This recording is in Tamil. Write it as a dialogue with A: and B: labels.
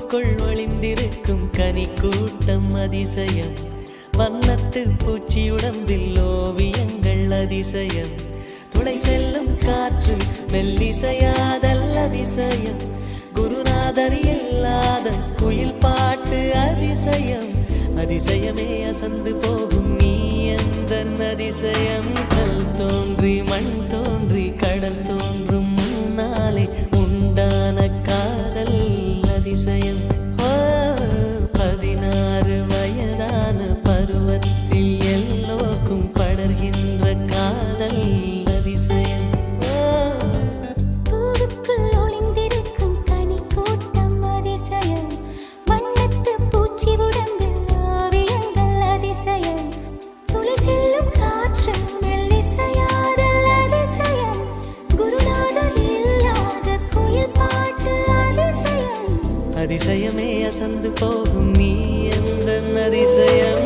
A: பூவுக்குள் ஒளிந்திருக்கும் கனி கூட்டம் அதிசயம். வண்ணத்து பூச்சி உடம்பில் ஓவியங்கள் அதிசயம். துணை செல்லும் காற்று மெல்லிசையாதல் அதிசயம். குருநாதர் இல்லாத குயில் பாட்டு அதிசயம். அதிசயமே அசந்து போகும் நீ எந்த அதிசயம். கல் தோன்றி மண் தோன்றி கடல் தோன்றும் முன்னாலே உண்டான காதல் அதிசயம். 16 வயதான பருவத்தில் எல்லோருக்கும் படர்கின்ற காதல் அதிசயம்.
B: பூவுக்குள் ஒளிந்திருக்கும் கனி கூட்டம் அதிசயம். வண்ணத்து பூச்சி உடம்பில் ஓவியங்கள் அதிசயம். துளி செல்லும் காற்று மெல்லிசையாதல் அதிசயம். குருநாதர் இல்லாத குயில் பாட்டு அதிசயம்.
A: அதிசயமே அசந்து போகும் நீ எந்த அதிசயம்.